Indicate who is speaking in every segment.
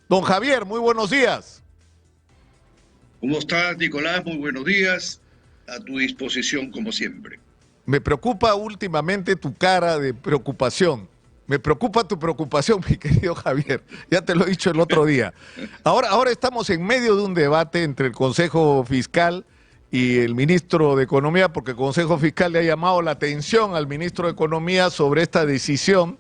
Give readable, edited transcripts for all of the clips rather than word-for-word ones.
Speaker 1: Don Javier, muy buenos días.
Speaker 2: ¿Cómo estás, Nicolás? Muy buenos días. A tu disposición, como siempre.
Speaker 1: Me preocupa últimamente tu cara de preocupación. Me preocupa tu preocupación, mi querido Javier. Ya te lo he dicho el otro día. Ahora estamos en medio de un debate entre el Consejo Fiscal y el ministro de Economía, porque el Consejo Fiscal le ha llamado la atención al ministro de Economía sobre esta decisión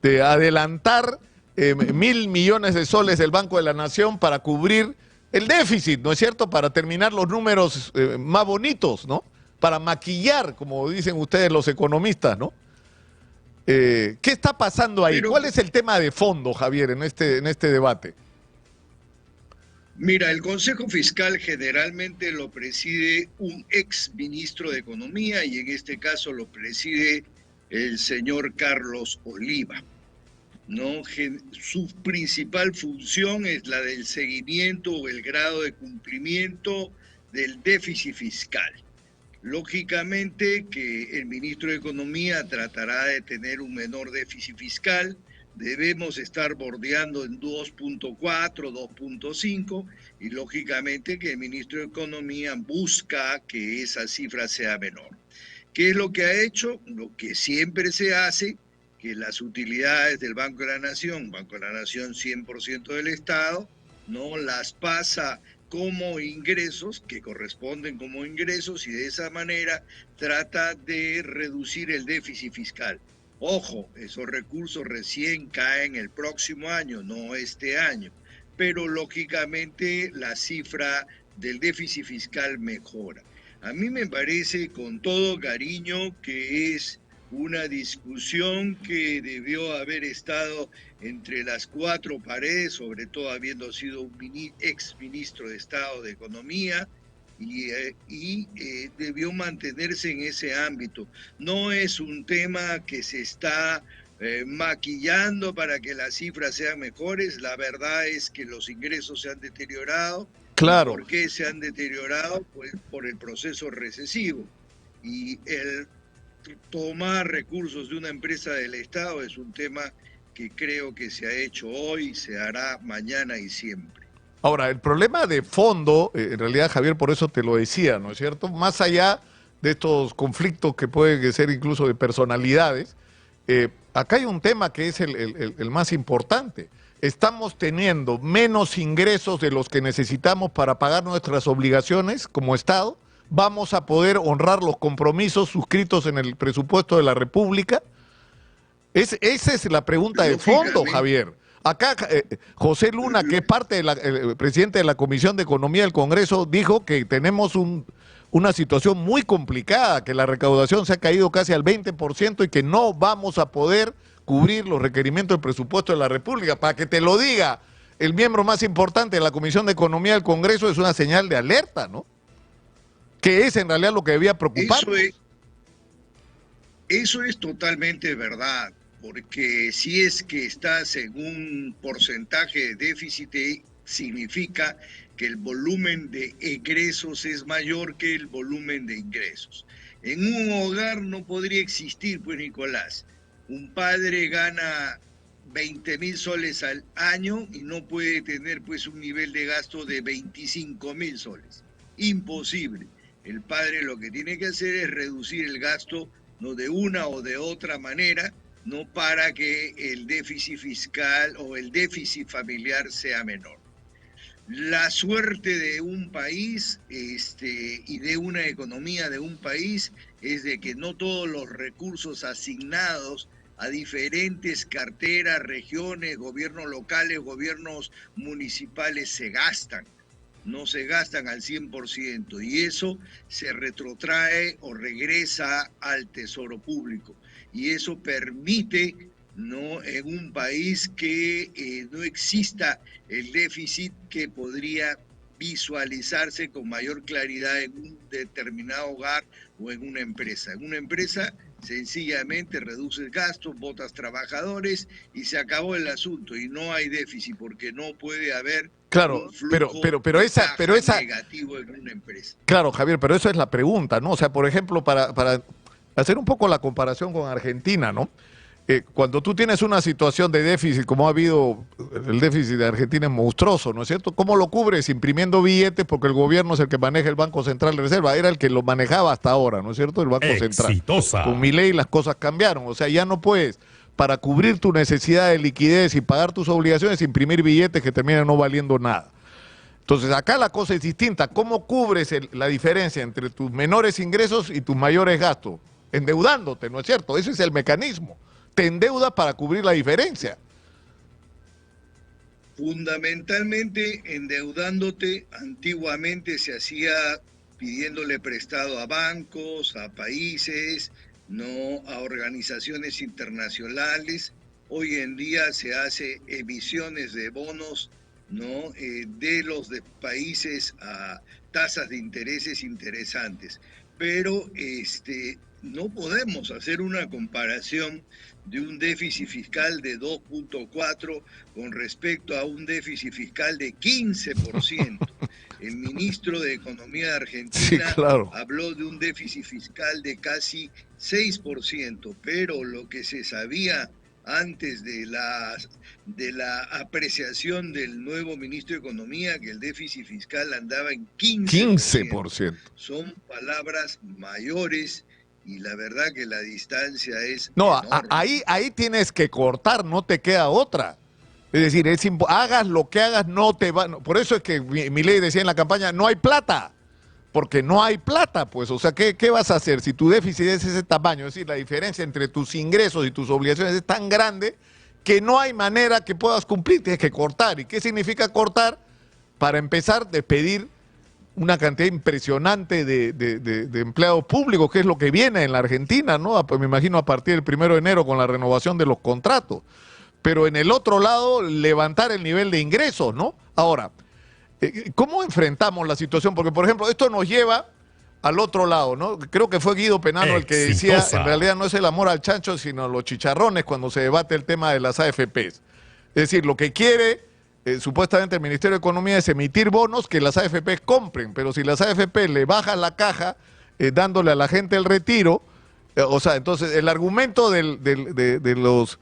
Speaker 1: de adelantar 1.000 millones de soles del Banco de la Nación para cubrir el déficit, ¿no es cierto? Para terminar los números más bonitos, ¿no? Para maquillar, como dicen ustedes los economistas, ¿no? ¿Qué está pasando ahí?
Speaker 2: Pero,
Speaker 1: ¿Cuál es el tema de fondo, Javier, en este debate?
Speaker 2: mira, el Consejo Fiscal generalmente lo preside un ex ministro de Economía y en este caso lo preside el señor Carlos Oliva. ¿No? Su principal función es la del seguimiento o el grado de cumplimiento del déficit fiscal. Lógicamente que el ministro de Economía tratará de tener un menor déficit fiscal, debemos estar bordeando en 2.4, 2.5 y lógicamente que el ministro de Economía busca que esa cifra sea menor. ¿Qué es lo que ha hecho? Lo que siempre se hace, que las utilidades del Banco de la Nación 100% del Estado, no las pasa como ingresos, que corresponden como ingresos, y de esa manera trata de reducir el déficit fiscal. Ojo, esos recursos recién caen el próximo año, no este año, pero lógicamente la cifra del déficit fiscal mejora. A mí me parece con todo cariño que es una discusión que debió haber estado entre las cuatro paredes, sobre todo habiendo sido un ex ministro de Estado de Economía, y debió mantenerse en ese ámbito. No es un tema que se está maquillando para que las cifras sean mejores. La verdad es que los ingresos se han deteriorado. ¿Y
Speaker 1: Claro.
Speaker 2: por qué se han deteriorado? Pues por el proceso recesivo. Y el tomar recursos de una empresa del Estado es un tema que creo que se ha hecho hoy, se hará mañana y siempre.
Speaker 1: Ahora, el problema de fondo, en realidad, Javier, por eso te lo decía, ¿no es cierto? Más allá de estos conflictos que pueden ser incluso de personalidades, acá hay un tema que es el más importante. Estamos teniendo menos ingresos de los que necesitamos para pagar nuestras obligaciones como Estado. Vamos a poder honrar los compromisos suscritos en el presupuesto de la República. Esa es la pregunta de fondo,
Speaker 2: Lógicamente,
Speaker 1: Javier. Acá José Luna, que es parte de el presidente de la Comisión de Economía del Congreso, dijo que tenemos una situación muy complicada, que la recaudación se ha caído casi al 20% y que no vamos a poder cubrir los requerimientos del presupuesto de la República. Para que te lo diga el miembro más importante de la Comisión de Economía del Congreso, es una señal de alerta, ¿no? Que es en realidad lo que debía preocuparnos.
Speaker 2: eso es totalmente verdad, porque si es que estás en un porcentaje de déficit, significa que el volumen de egresos es mayor que el volumen de ingresos. En un hogar no podría existir, pues, Nicolás, un padre gana 20.000 soles al año y no puede tener pues un nivel de gasto de 25.000 soles. Imposible. El padre lo que tiene que hacer es reducir el gasto, no de una o de otra manera, no para que el déficit fiscal o el déficit familiar sea menor. La suerte de un país y de una economía de un país es de que no todos los recursos asignados a diferentes carteras, regiones, gobiernos locales, gobiernos municipales se gastan. No se gastan al 100% y eso se retrotrae o regresa al tesoro público. Y eso permite, ¿no?, en un país que no exista el déficit que podría visualizarse con mayor claridad en un determinado hogar o en una empresa. En una empresa sencillamente reduces gastos, botas trabajadores y se acabó el asunto y no hay déficit porque no puede haber un
Speaker 1: Claro,
Speaker 2: flujo
Speaker 1: pero
Speaker 2: de
Speaker 1: esa,
Speaker 2: caja negativo en una empresa.
Speaker 1: claro, Javier, pero eso es la pregunta, ¿no? O sea, por ejemplo, para hacer un poco la comparación con Argentina, ¿no? cuando tú tienes una situación de déficit, como ha habido, el déficit de Argentina es monstruoso, ¿no es cierto? ¿Cómo lo cubres? Imprimiendo billetes, porque el gobierno es el que maneja el Banco Central de Reserva, era el que lo manejaba hasta ahora, ¿no es cierto? El Banco Central.
Speaker 3: Exitosa.
Speaker 1: Con Milei las cosas cambiaron, o sea, ya no puedes, para cubrir tu necesidad de liquidez y pagar tus obligaciones, imprimir billetes que terminan no valiendo nada. Entonces acá la cosa es distinta. ¿Cómo cubres la diferencia entre tus menores ingresos y tus mayores gastos? Endeudándote, ¿no es cierto? Ese es el mecanismo. Te endeudas para cubrir la diferencia.
Speaker 2: Fundamentalmente endeudándote. Antiguamente se hacía pidiéndole prestado a bancos, a países, no a organizaciones internacionales. Hoy en día se hace emisiones de bonos, ¿no? De los países a tasas de intereses interesantes. Pero no podemos hacer una comparación de un déficit fiscal de 2.4 con respecto a un déficit fiscal de 15%. El ministro de Economía de Argentina
Speaker 1: Sí, claro.
Speaker 2: habló de un déficit fiscal de casi 6%, pero lo que se sabía antes de la apreciación del nuevo ministro de Economía, que el déficit fiscal andaba en 15%.
Speaker 1: 15%.
Speaker 2: Son palabras mayores y la verdad que la distancia es
Speaker 1: No,
Speaker 2: enorme.
Speaker 1: ahí tienes que cortar, no te queda otra. Es decir, hagas lo que hagas, no te va. Por eso es que Milei decía en la campaña, no hay plata. Porque no hay plata, pues. O sea, ¿qué vas a hacer? Si tu déficit es ese tamaño, es decir, la diferencia entre tus ingresos y tus obligaciones es tan grande que no hay manera que puedas cumplir, tienes que cortar. ¿Y qué significa cortar? Para empezar, despedir una cantidad impresionante de empleados públicos, que es lo que viene en la Argentina, ¿no? Me imagino a partir del 1 de enero con la renovación de los contratos. Pero en el otro lado, levantar el nivel de ingresos, ¿no? Ahora, ¿cómo enfrentamos la situación? Porque, por ejemplo, esto nos lleva al otro lado, ¿no? Creo que fue Guido Penano el que decía, en realidad no es el amor al chancho, sino los chicharrones cuando se debate el tema de las AFPs. Es decir, lo que quiere supuestamente el Ministerio de Economía es emitir bonos que las AFPs compren, pero si las AFP le bajan la caja dándole a la gente el retiro, o sea, entonces el argumento de los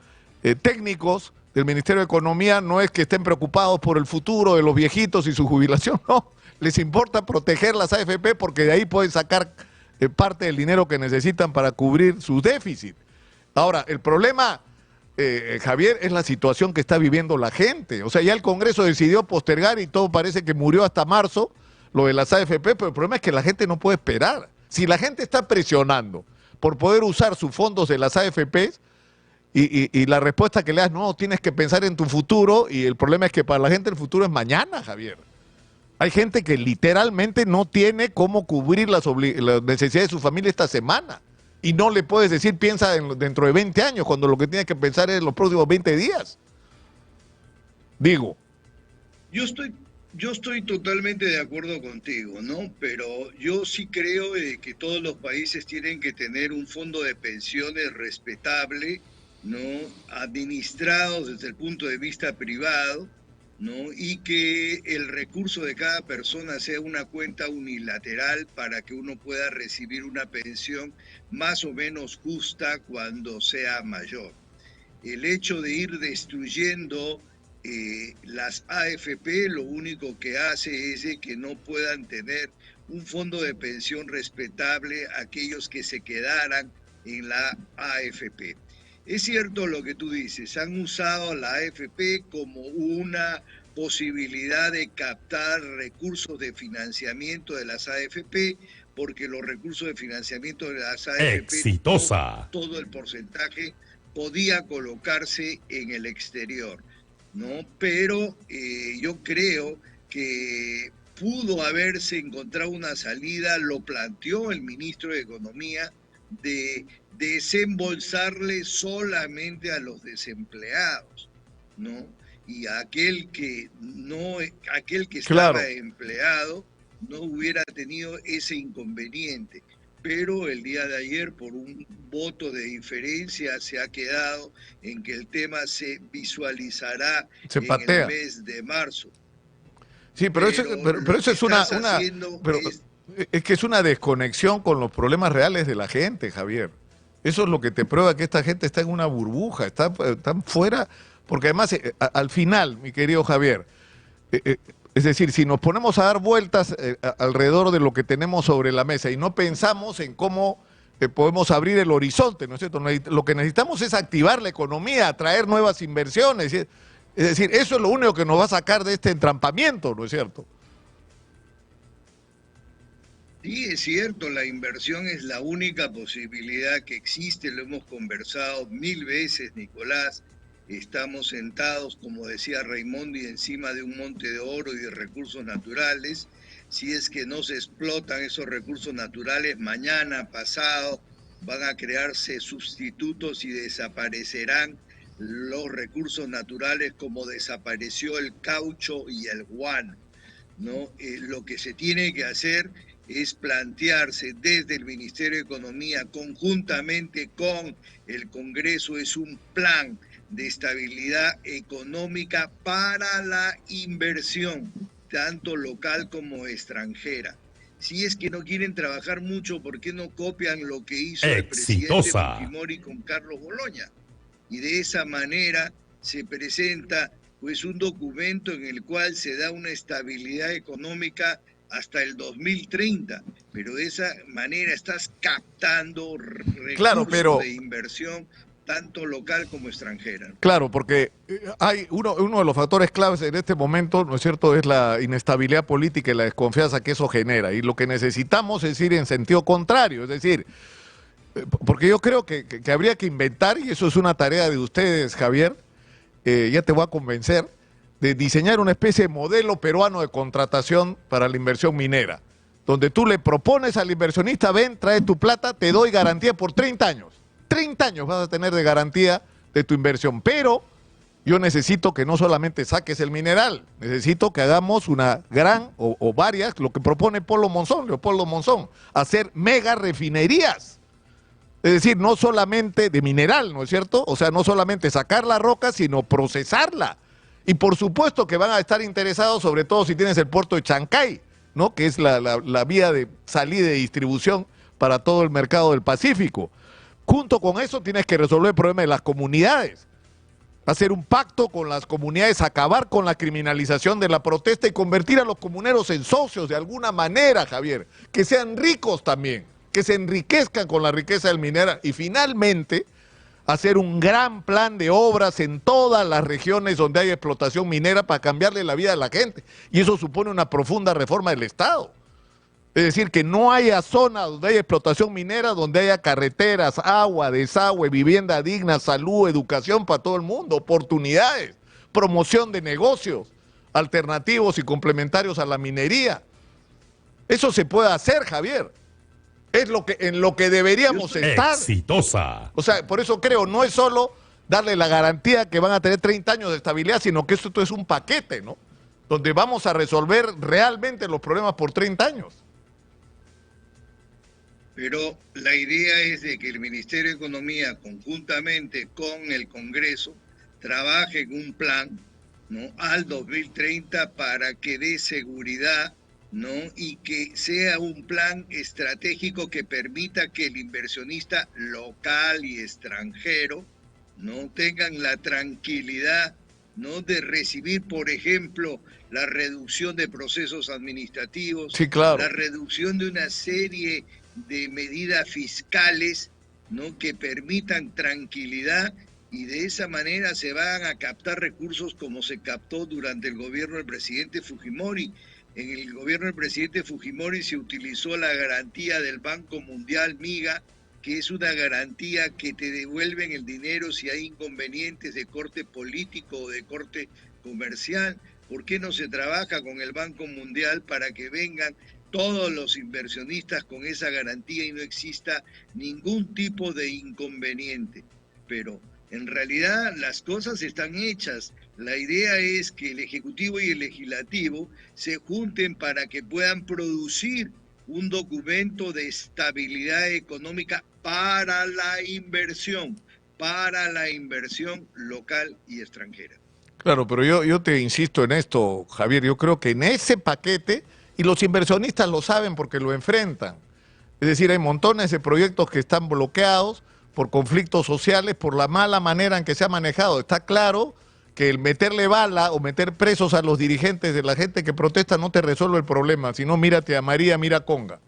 Speaker 1: técnicos del Ministerio de Economía no es que estén preocupados por el futuro de los viejitos y su jubilación, no, les importa proteger las AFP porque de ahí pueden sacar parte del dinero que necesitan para cubrir sus déficits. Ahora, el problema, Javier, es la situación que está viviendo la gente. O sea, ya el Congreso decidió postergar y todo parece que murió hasta marzo, lo de las AFP, pero el problema es que la gente no puede esperar. Si la gente está presionando por poder usar sus fondos de las AFPs, y la respuesta que le das, no, tienes que pensar en tu futuro, y el problema es que para la gente el futuro es mañana, Javier. Hay gente que literalmente no tiene cómo cubrir las necesidades de su familia esta semana. Y no le puedes decir, piensa dentro de 20 años, cuando lo que tienes que pensar es en los próximos 20 días. Digo.
Speaker 2: Yo estoy totalmente de acuerdo contigo, ¿no? Pero yo sí creo que todos los países tienen que tener un fondo de pensiones respetable, ¿no? Administrados desde el punto de vista privado, ¿no? Y que el recurso de cada persona sea una cuenta unilateral para que uno pueda recibir una pensión más o menos justa cuando sea mayor. El hecho de ir destruyendo las AFP lo único que hace es que no puedan tener un fondo de pensión respetable aquellos que se quedaran en la AFP. Es cierto lo que tú dices, han usado la AFP como una posibilidad de captar recursos de financiamiento de las AFP, porque los recursos de financiamiento de las AFP,
Speaker 3: exitosa,
Speaker 2: todo el porcentaje podía colocarse en el exterior, ¿no? Pero yo creo que pudo haberse encontrado una salida, lo planteó el ministro de Economía, de desembolsarle solamente a los desempleados, ¿no? Y aquel que estaba empleado no hubiera tenido ese inconveniente. Pero el día de ayer, por un voto de diferencia, se ha quedado en que el tema se visualizará en el mes de marzo.
Speaker 1: Sí, pero eso es es que es una desconexión con los problemas reales de la gente, Javier. Eso es lo que te prueba que esta gente está en una burbuja, están fuera, porque además, al final, mi querido Javier, es decir, si nos ponemos a dar vueltas alrededor de lo que tenemos sobre la mesa y no pensamos en cómo podemos abrir el horizonte, ¿no es cierto? Lo que necesitamos es activar la economía, atraer nuevas inversiones. Es decir, eso es lo único que nos va a sacar de este entrampamiento, ¿no es cierto?
Speaker 2: Sí, es cierto, la inversión es la única posibilidad que existe, lo hemos conversado 1000 veces, Nicolás. Estamos sentados, como decía Raimondi, encima de un monte de oro y de recursos naturales. Si es que no se explotan esos recursos naturales, mañana, pasado, van a crearse sustitutos y desaparecerán los recursos naturales como desapareció el caucho y el guano, ¿no? Lo que se tiene que hacer es plantearse desde el Ministerio de Economía, conjuntamente con el Congreso, es un plan de estabilidad económica para la inversión, tanto local como extranjera. Si es que no quieren trabajar mucho, ¿por qué no copian lo que hizo el presidente Fujimori con Carlos Boloña? Y de esa manera se presenta pues un documento en el cual se da una estabilidad económica hasta el 2030, pero de esa manera estás captando recursos de inversión tanto local como extranjera.
Speaker 1: Claro, porque hay uno de los factores claves en este momento, ¿no es cierto?, es la inestabilidad política y la desconfianza que eso genera. Y lo que necesitamos es ir en sentido contrario, es decir, porque yo creo que habría que inventar, y eso es una tarea de ustedes, Javier, ya te voy a convencer, de diseñar una especie de modelo peruano de contratación para la inversión minera, donde tú le propones al inversionista, ven, trae tu plata, te doy garantía por 30 años. 30 años vas a tener de garantía de tu inversión, pero yo necesito que no solamente saques el mineral, necesito que hagamos una gran o varias, lo que propone Leopoldo Monzón, hacer mega refinerías. Es decir, no solamente de mineral, ¿no es cierto? O sea, no solamente sacar la roca, sino procesarla. Y por supuesto que van a estar interesados, sobre todo si tienes el puerto de Chancay, ¿no?, que es la vía de salida y distribución para todo el mercado del Pacífico. Junto con eso tienes que resolver el problema de las comunidades, hacer un pacto con las comunidades, acabar con la criminalización de la protesta y convertir a los comuneros en socios de alguna manera, Javier, que sean ricos también, que se enriquezcan con la riqueza del minero y finalmente hacer un gran plan de obras en todas las regiones donde hay explotación minera para cambiarle la vida a la gente. Y eso supone una profunda reforma del Estado. Es decir, que no haya zonas donde haya explotación minera, donde haya carreteras, agua, desagüe, vivienda digna, salud, educación para todo el mundo, oportunidades, promoción de negocios alternativos y complementarios a la minería. Eso se puede hacer, Javier. Es en lo que deberíamos estar.
Speaker 3: Exitosa.
Speaker 1: O sea, por eso creo, no es solo darle la garantía que van a tener 30 años de estabilidad, sino que esto es un paquete, ¿no?, donde vamos a resolver realmente los problemas por 30 años.
Speaker 2: Pero la idea es de que el Ministerio de Economía, conjuntamente con el Congreso, trabaje en un plan, ¿no?, al 2030 para que dé seguridad, ¿no?, y que sea un plan estratégico que permita que el inversionista local y extranjero, ¿no?, tengan la tranquilidad, ¿no?, de recibir, por ejemplo, la reducción de procesos administrativos,
Speaker 1: sí, claro,
Speaker 2: la reducción de una serie de medidas fiscales, ¿no?, que permitan tranquilidad, y de esa manera se van a captar recursos como se captó durante el gobierno del presidente Fujimori. En el gobierno del presidente Fujimori se utilizó la garantía del Banco Mundial MIGA, que es una garantía que te devuelven el dinero si hay inconvenientes de corte político o de corte comercial. ¿Por qué no se trabaja con el Banco Mundial para que vengan todos los inversionistas con esa garantía y no exista ningún tipo de inconveniente? Pero en realidad las cosas están hechas. La idea es que el Ejecutivo y el Legislativo se junten para que puedan producir un documento de estabilidad económica para la inversión local y extranjera.
Speaker 1: Claro, pero yo te insisto en esto, Javier, yo creo que en ese paquete, y los inversionistas lo saben porque lo enfrentan, es decir, hay montones de proyectos que están bloqueados por conflictos sociales, por la mala manera en que se ha manejado. Está claro que el meterle bala o meter presos a los dirigentes de la gente que protesta no te resuelve el problema, sino mírate a María, mira Conga.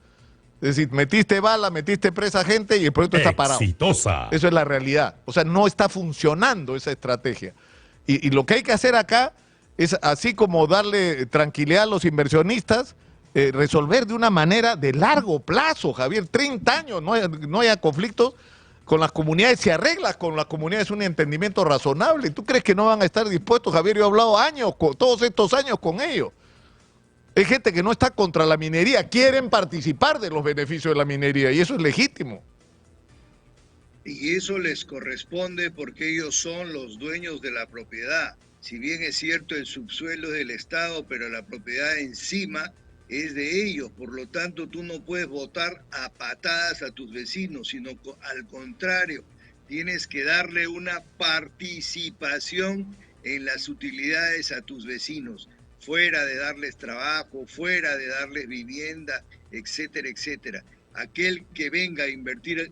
Speaker 1: Es decir, metiste bala, metiste presa gente y el proyecto está parado.
Speaker 3: Exitosa.
Speaker 1: Eso es la realidad. O sea, no está funcionando esa estrategia. Y lo que hay que hacer acá es, así como darle tranquilidad a los inversionistas, resolver de una manera de largo plazo, Javier, 30 años, no haya conflictos con las comunidades, se arregla con las comunidades un entendimiento razonable. ¿Tú crees que no van a estar dispuestos, Javier? Yo he hablado todos estos años con ellos. Hay gente que no está contra la minería, quieren participar de los beneficios de la minería y eso es legítimo.
Speaker 2: Y eso les corresponde porque ellos son los dueños de la propiedad. Si bien es cierto el subsuelo es del Estado, pero la propiedad encima es de ellos. Por lo tanto, tú no puedes votar a patadas a tus vecinos, sino al contrario, tienes que darle una participación en las utilidades a tus vecinos, fuera de darles trabajo, fuera de darles vivienda, etcétera, etcétera. Aquel que venga a invertir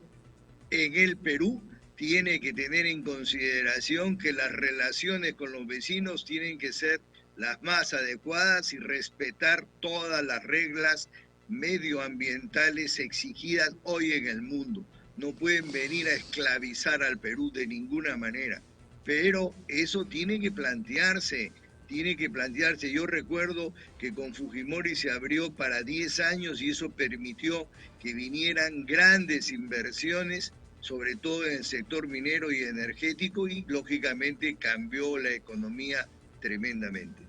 Speaker 2: en el Perú tiene que tener en consideración que las relaciones con los vecinos tienen que ser las más adecuadas y respetar todas las reglas medioambientales exigidas hoy en el mundo. No pueden venir a esclavizar al Perú de ninguna manera, pero eso tiene que plantearse. Yo recuerdo que con Fujimori se abrió para 10 años y eso permitió que vinieran grandes inversiones, sobre todo en el sector minero y energético, y lógicamente cambió la economía tremendamente.